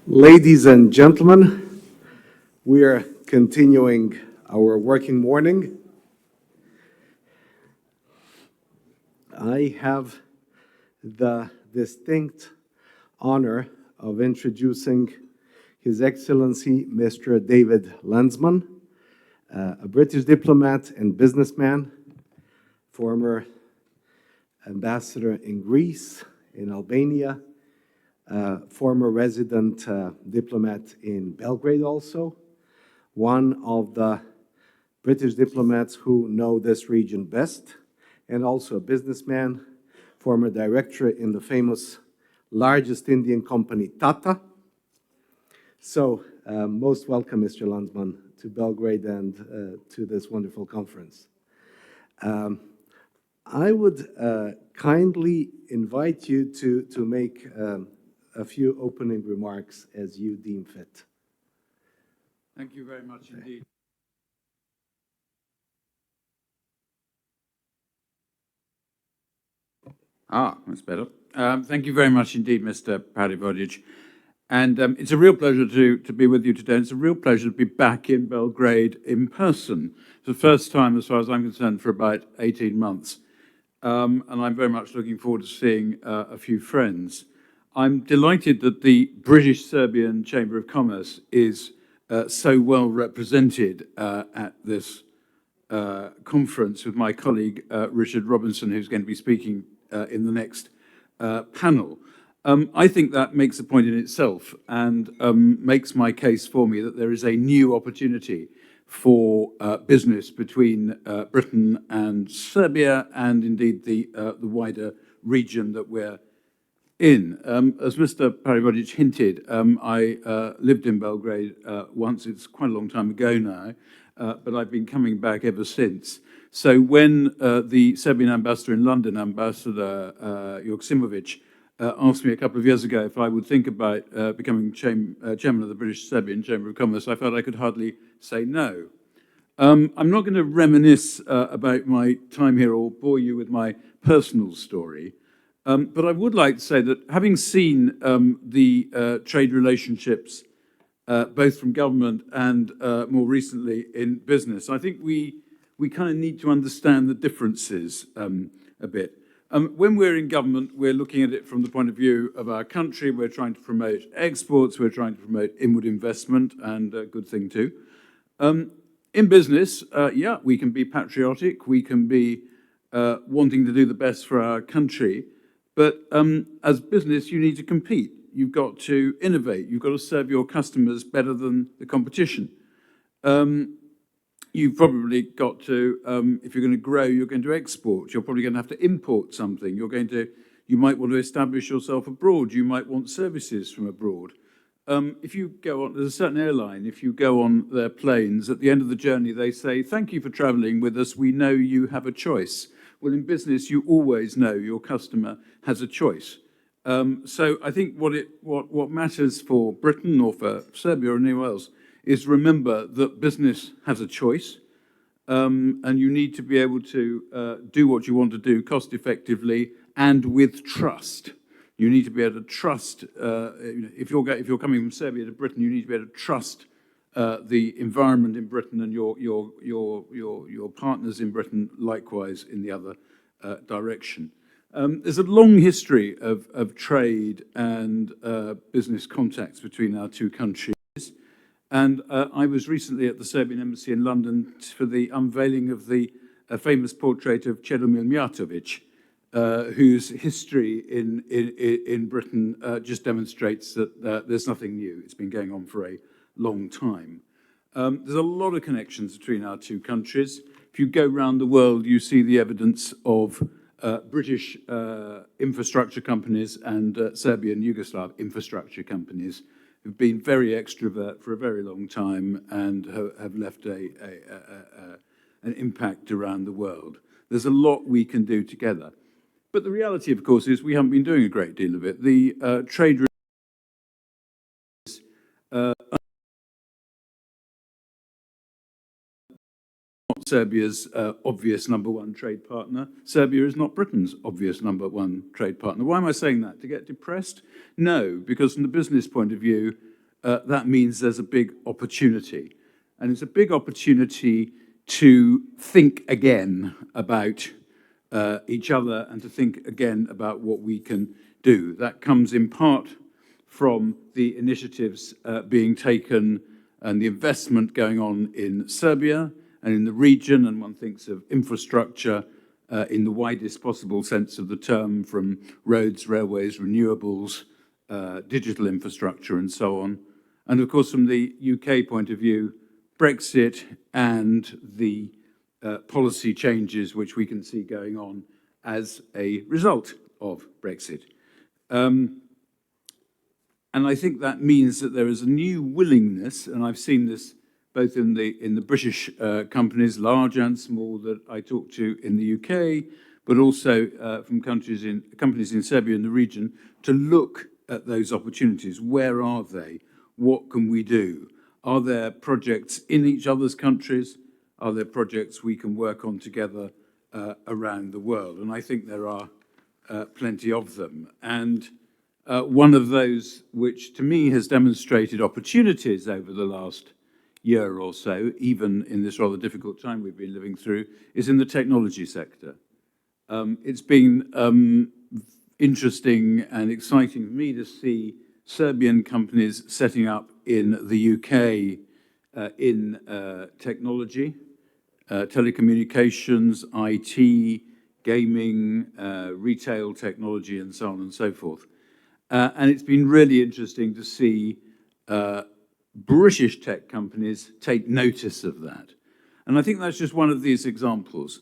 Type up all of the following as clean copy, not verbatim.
Ladies and gentlemen, we are continuing our working morning. I have the distinct honor of introducing His Excellency Mr. David Landsman, a British diplomat and businessman, former ambassador in Greece, in Albania, former resident diplomat in Belgrade also, one of the British diplomats who know this region best, and also a businessman, former director in the famous largest Indian company, Tata. So, most welcome, Mr. Landsman, to Belgrade and to this wonderful conference. I would kindly invite you to make a few opening remarks as you deem fit. Thank you very much indeed. That's better. Thank you very much indeed, Mr. Parivodic. And it's a real pleasure to be with you today. It's a real pleasure to be back in Belgrade in person. It's the first time, as far as I'm concerned, for about 18 months. And I'm very much looking forward to seeing a few friends. I'm delighted that the British-Serbian Chamber of Commerce is so well represented at this conference with my colleague Richard Robinson, who's going to be speaking in the next panel. I think that makes a point in itself and makes my case for me that there is a new opportunity for business between Britain and Serbia and indeed the wider region that we're in. As Mr. Parivodic hinted, I lived in Belgrade once. It's quite a long time ago now, but I've been coming back ever since. So when the Serbian ambassador in London, Ambassador Joksimovic, asked me a couple of years ago if I would think about becoming chairman of the British-Serbian Chamber of Commerce, I felt I could hardly say no. I'm not going to reminisce about my time here or bore you with my personal story. But I would like to say that having seen the trade relationships, both from government and more recently in business, I think we kind of need to understand the differences a bit. When we're in government, we're looking at it from the point of view of our country. We're trying to promote exports. We're trying to promote inward investment, and a good thing too. In business, yeah, we can be patriotic. We can be wanting to do the best for our country. But as business, you need to compete. You've got to innovate. You've got to serve your customers better than the competition. You've probably got to, if you're going to grow, you're going to export. You're probably going to have to import something. You might want to establish yourself abroad. You might want services from abroad. If you go on, there's a certain airline, if you go on their planes, at the end of the journey, they say, "Thank you for traveling with us. We know you have a choice." Well, in business, you always know your customer has a choice. So I think what matters for Britain or for Serbia or anywhere else is remember that business has a choice, and you need to be able to do what you want to do cost effectively and with trust. You need to be able to trust. If you're coming from Serbia to Britain, you need to be able to trust the environment in Britain and your partners in Britain likewise in the other direction. There's a long history of trade and business contacts between our two countries. And I was recently at the Serbian Embassy in London for the unveiling of the famous portrait of Čedomir Mijatović, whose history in Britain just demonstrates that there's nothing new. It's been going on for a long time. There's a lot of connections between our two countries. If you go around the world, you see the evidence of British infrastructure companies and Serbian Yugoslav infrastructure companies who've been very extrovert for a very long time and have left an impact around the world. There's a lot we can do together. But the reality, of course, is we haven't been doing a great deal of it. The trade Serbia's obvious number one trade partner. Serbia is not Britain's obvious number one trade partner. Why am I saying that? To get depressed? No, because from the business point of view, that means there's a big opportunity. And it's a big opportunity to think again about each other and to think again about what we can do. That comes in part from the initiatives being taken and the investment going on in Serbia and in the region, and one thinks of infrastructure in the widest possible sense of the term, from roads, railways, renewables, digital infrastructure, and so on. And of course, from the UK point of view, Brexit and the policy changes which we can see going on as a result of Brexit. And I think that means that there is a new willingness, and I've seen this both in the British companies, large and small, that I talk to in the UK, but also from companies in Serbia and the region, to look at those opportunities. Where are they? What can we do? Are there projects in each other's countries? Are there projects we can work on together around the world? And I think there are plenty of them. And one of those which to me has demonstrated opportunities over the last year or so, even in this rather difficult time we've been living through, is in the technology sector. It's been interesting and exciting for me to see Serbian companies setting up in the UK in technology, telecommunications, IT, gaming, retail technology, and so on and so forth. And it's been really interesting to see British tech companies take notice of that. And I think that's just one of these examples.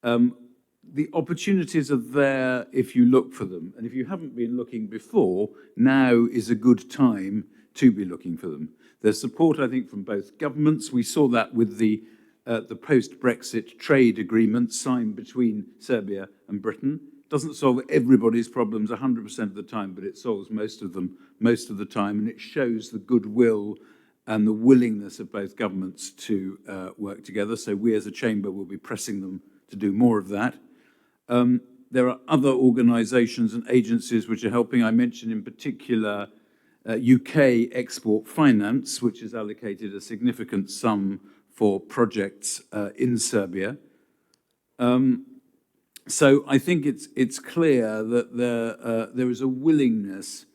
The opportunities are there if you look for them. And if you haven't been looking before, now is a good time to be looking for them. There's support, I think, from both governments. We saw that with the post-Brexit trade agreement signed between Serbia and Britain. Doesn't solve everybody's problems 100% of the time, but it solves most of them most of the time, and it shows the goodwill and the willingness of both governments to work together. So we as a chamber will be pressing them to do more of that. There are other organisations and agencies which are helping. I mentioned in particular UK Export Finance, which has allocated a significant sum for projects in Serbia. So I think it's clear that there is a willingness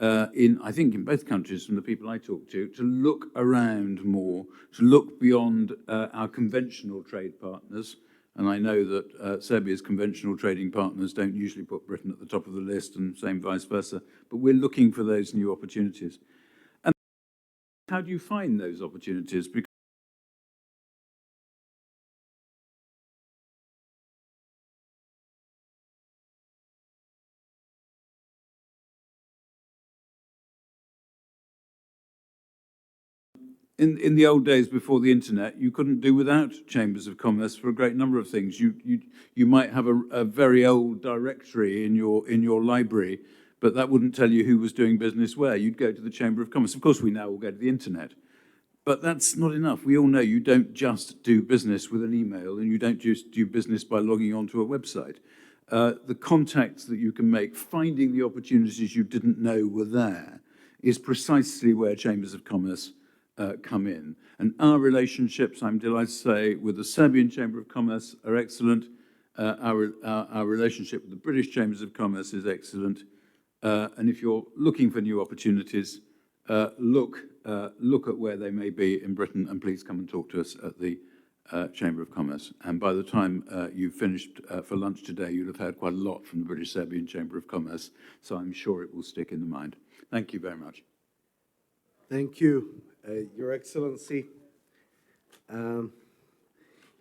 I think in both countries, from the people I talk to look around more, to look beyond our conventional trade partners. And I know that Serbia's conventional trading partners don't usually put Britain at the top of the list, and same vice versa. But we're looking for those new opportunities. And how do you find those opportunities? Because in the old days before the internet, you couldn't do without chambers of commerce for a great number of things. You might have a very old directory in your library, but that wouldn't tell you who was doing business where. You'd go to the Chamber of Commerce. Of course, we now all go to the internet. But that's not enough. We all know you don't just do business with an email, and you don't just do business by logging onto a website. The contacts that you can make, finding the opportunities you didn't know were there, is precisely where chambers of commerce come in. And our relationships, I'm delighted to say, with the Serbian Chamber of Commerce are excellent. Our relationship with the British Chambers of Commerce is excellent. And if you're looking for new opportunities, look at where they may be in Britain, and please come and talk to us at the Chamber of Commerce. And by the time you've finished for lunch today, you'll have heard quite a lot from the British Serbian Chamber of Commerce, so I'm sure it will stick in the mind. Thank you very much. Thank you, Your Excellency.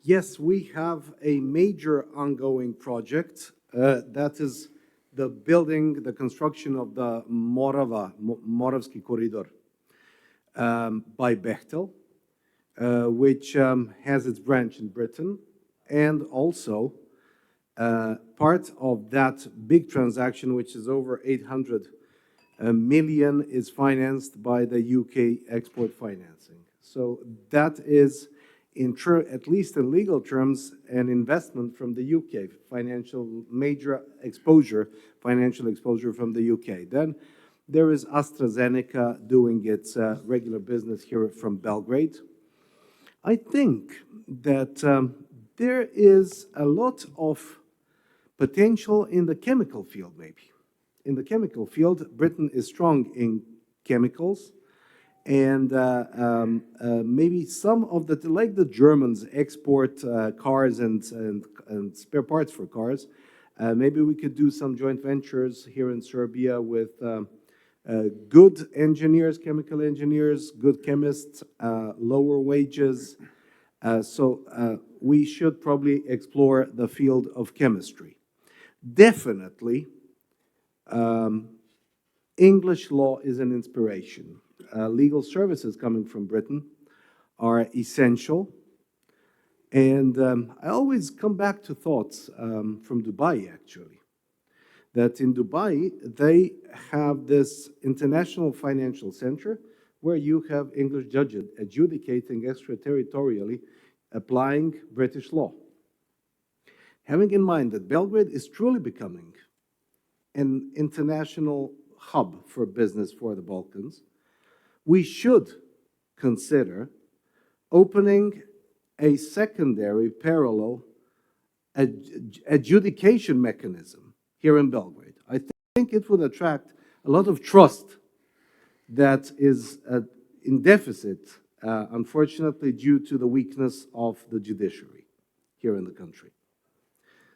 Yes, we have a major ongoing project. That is the construction of the Moravski Corridor by Bechtel, which has its branch in Britain. And also, part of that big transaction, which is over 800 million, is financed by the UK export financing. So that is, at least in legal terms, an investment from the UK, major exposure, financial exposure from the UK. Then There is AstraZeneca doing its regular business here from Belgrade. I think that there is a lot of potential in the chemical field, maybe. In the chemical field, Britain is strong in chemicals, and maybe some of the, like the Germans export cars and spare parts for cars. Maybe we could do some joint ventures here in Serbia with good engineers, chemical engineers, good chemists, lower wages. So we should probably explore the field of chemistry. Definitely, English law is an inspiration. Legal services coming from Britain are essential. And I always come back to thoughts from Dubai, actually, that in Dubai, they have this international financial center where you have English judges adjudicating extraterritorially, applying British law. Having in mind that Belgrade is truly becoming an international hub for business for the Balkans, we should consider opening a secondary parallel adjudication mechanism here in Belgrade. I think it would attract a lot of trust that is in deficit, unfortunately, due to the weakness of the judiciary here in the country.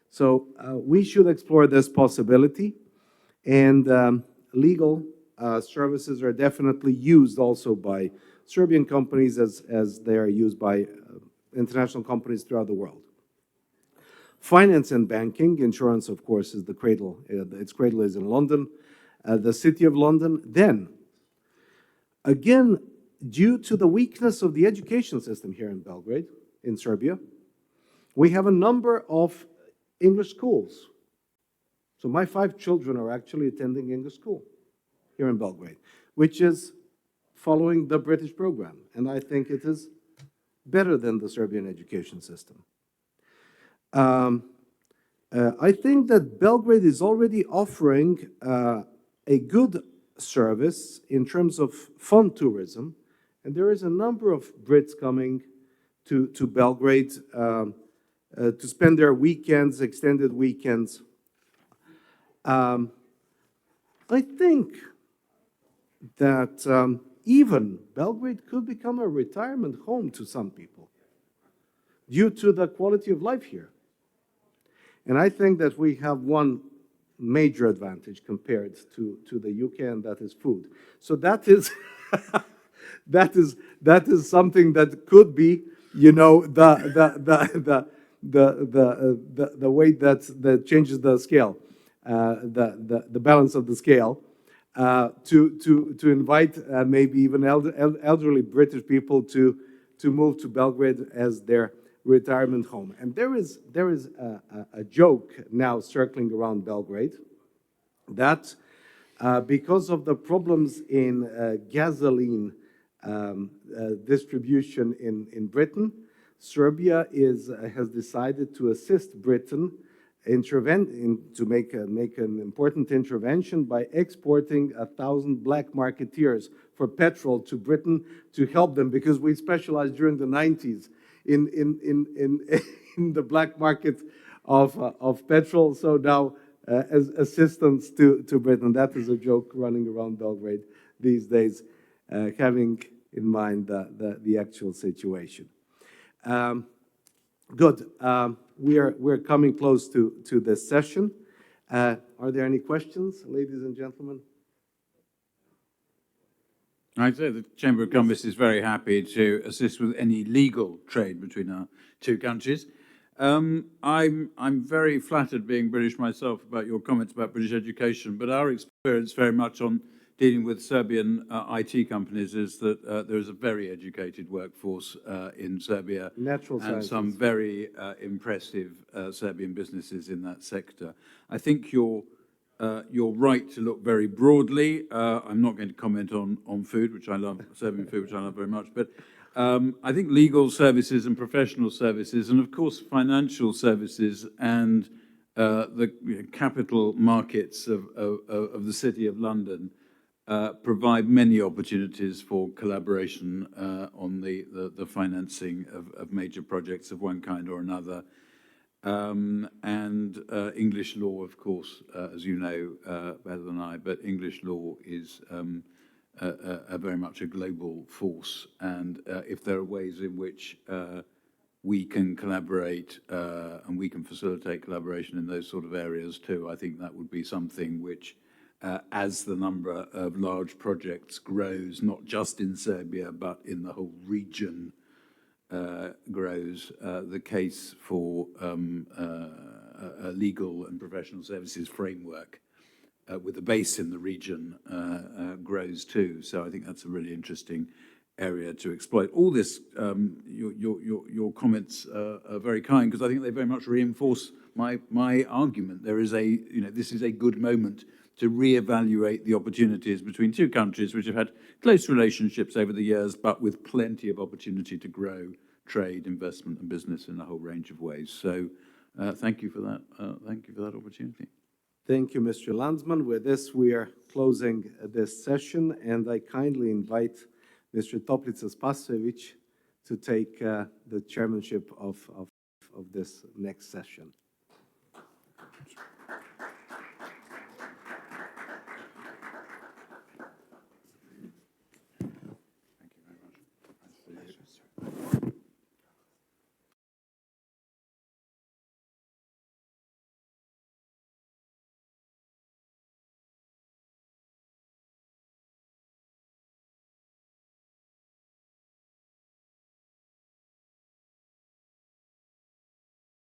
So we should explore this possibility, and legal services are definitely used also by Serbian companies as they are used by international companies throughout the world. Finance and banking, insurance, of course, is the cradle. Its cradle is in London, the City of London. Then, again, due to the weakness of the education system here in Belgrade, in Serbia, we have a number of English schools. So my 5 children are actually attending English school here in Belgrade, which is following the British program. And I think it is better than the Serbian education system. I think that Belgrade is already offering a good service in terms of fun tourism, and there is a number of Brits coming to Belgrade to spend their weekends, extended weekends. I think that even Belgrade could become a retirement home to some people due to the quality of life here. And I think that we have one major advantage compared to the UK, and that is food. So that is that is something that could be, you know, the way that changes the scale, the balance of the scale. To invite maybe even elderly British people to move to Belgrade as their retirement home. And there is a joke now circling around Belgrade that because of the problems in gasoline distribution in Britain, Serbia has decided to assist Britain to make an important intervention by exporting 1,000 black marketeers for petrol to Britain to help them, because we specialized during the 90s in the black market of petrol. So now as assistance to Britain. That is a joke running around Belgrade these days, having in mind the actual situation. Good. We're coming close to this session. Are there any questions, ladies and gentlemen? I'd say the Chamber of Commerce is very happy to assist with any legal trade between our two countries. I'm very flattered, being British myself, about your comments about British education, but our experience very much on dealing with Serbian IT companies is that there is a very educated workforce in Serbia, Natural and sciences. some very impressive Serbian businesses in that sector. I think you're right to look very broadly. I'm not going to comment on food, which I love, Serbian food, which I love very much, but I think legal services and professional services, and of course financial services and the capital markets of the City of London provide many opportunities for collaboration on the financing of major projects of one kind or another. And English law, of course, as you know better than I, but English law is very much a global force. And if there are ways in which we can collaborate and we can facilitate collaboration in those sort of areas too, I think that would be something which, as the number of large projects grows, not just in Serbia, but in the whole region grows, the case for a legal and professional services framework with a base in the region grows too. So I think that's a really interesting area to exploit. All this, your comments are very kind, because I think they very much reinforce my argument. There is this is a good moment to reevaluate the opportunities between two countries which have had close relationships over the years, but with plenty of opportunity to grow trade, investment, and business in a whole range of ways. So, thank you for that. Thank you for that opportunity. Thank you, Mr. Landsman. With this, we are closing this session, and I kindly invite Mr. Toplica Spasojevic to take the chairmanship of this next session.